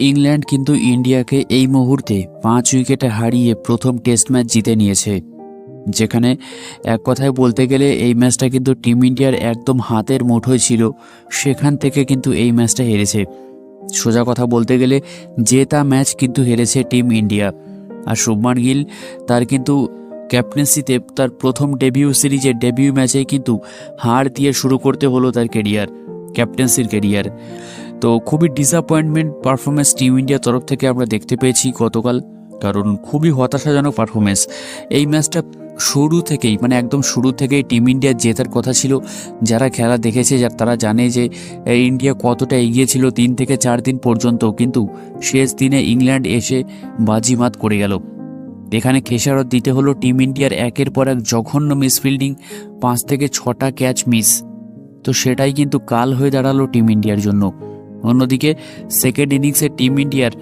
England কিন্তু ইন্ডিয়াকে এই মুহূর্তে 5 উইকেটে হারিয়ে প্রথম টেস্ট ম্যাচ জিতে নিয়েছে, যেখানে এক কথায় বলতে গেলে এই ম্যাচটা কিন্তু টিম ইন্ডিয়ার একদম হাতের মুঠোয় ছিল। সেখান থেকে কিন্তু এই ম্যাচটা হেরেছে। সোজা কথা বলতে গেলে জেতা ম্যাচ কিন্তু হেরেছে টিম ইন্ডিয়া। আর শুভমান গিল তার কিন্তু ক্যাপ্টেন্সিতে তার প্রথম সিরিজের ডেবিউ ম্যাচেই কিন্তু হার দিয়ে শুরু করতে হলো তার ক্যারিয়ার, ক্যাপ্টেন্সির ক্যারিয়ার। তো খুবই ডিসঅ্যাপয়েন্টমেন্ট পারফরমেন্স টিম ইন্ডিয়ার তরফ থেকে আমরা দেখতে পেয়েছি গতকাল, কারণ খুবই হতাশাজনক পারফরমেন্স। এই ম্যাচটা শুরু থেকেই একদম শুরু থেকেই টিম ইন্ডিয়ার জেতার কথা ছিল। যারা খেলা দেখেছে তারা জানে যে ইন্ডিয়া কতটা এগিয়ে ছিল 3 থেকে 4 দিন পর্যন্ত, কিন্তু শেষ দিনে ইংল্যান্ড এসে বাজিমাত করে গেল। এখানে খেসারত দিতে হলো টিম ইন্ডিয়ার একের পর এক জঘন্য মিসফিল্ডিং, 5 থেকে 6টা ক্যাচ মিস। তো সেটাই কিন্তু কাল হয়ে দাঁড়ালো টিম ইন্ডিয়ার জন্য। অন্যদিকে সেকেন্ড ইনিংসে টিম ইন্ডিয়ার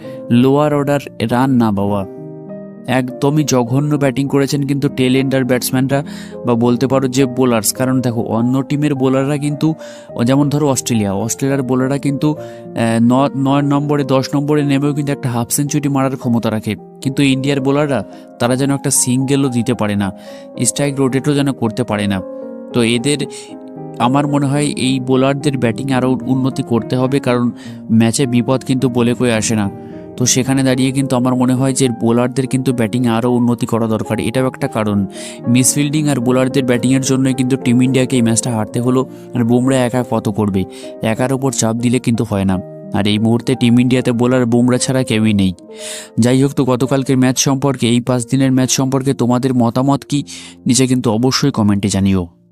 লোয়ার অর্ডার রান না পাওয়া, একদমই জঘন্য ব্যাটিং করেছেন কিন্তু টেল এন্ডার ব্যাটসম্যানরা, বা বলতে পারো যে বোলার্স। কারণ দেখো, অন্য টিমের বোলাররা কিন্তু, যেমন ধরো অস্ট্রেলিয়ার বোলাররা কিন্তু 9 নম্বরে 10 নম্বরে নেমেও কিন্তু একটা হাফ সেঞ্চুরি মারার ক্ষমতা রাখে, কিন্তু ইন্ডিয়ার বোলাররা তারা যেন একটা সিঙ্গেলও দিতে পারে না, স্ট্রাইক রোটেটও যেন করতে পারে না। তো এদের, আমার মনে হয় এই বোলারদের ব্যাটিং আরও উন্নতি করতে হবে, কারণ ম্যাচে বিপদ কিন্তু বলে কয়ে আসে না। তো সেখানে দাঁড়িয়ে কিন্তু আমার মনে হয় যে বোলারদের কিন্তু ব্যাটিং আরও উন্নতি করা দরকার। এটাও একটা কারণ, মিসফিল্ডিং আর বোলারদের ব্যাটিংয়ের জন্যই কিন্তু টিম ইন্ডিয়াকে এই ম্যাচটা হারতে হলো। আর বুমরা একা কত করবে, একার ওপর চাপ দিলে কিন্তু হয় না। আর এই মুহূর্তে টিম ইন্ডিয়াতে বোলার বুমরা ছাড়া কেউই নেই। যাই হোক, তো গতকালকের ম্যাচ সম্পর্কে, এই 5 দিনের ম্যাচ সম্পর্কে তোমাদের মতামত কি, নিচে কিন্তু অবশ্যই কমেন্টে জানিও।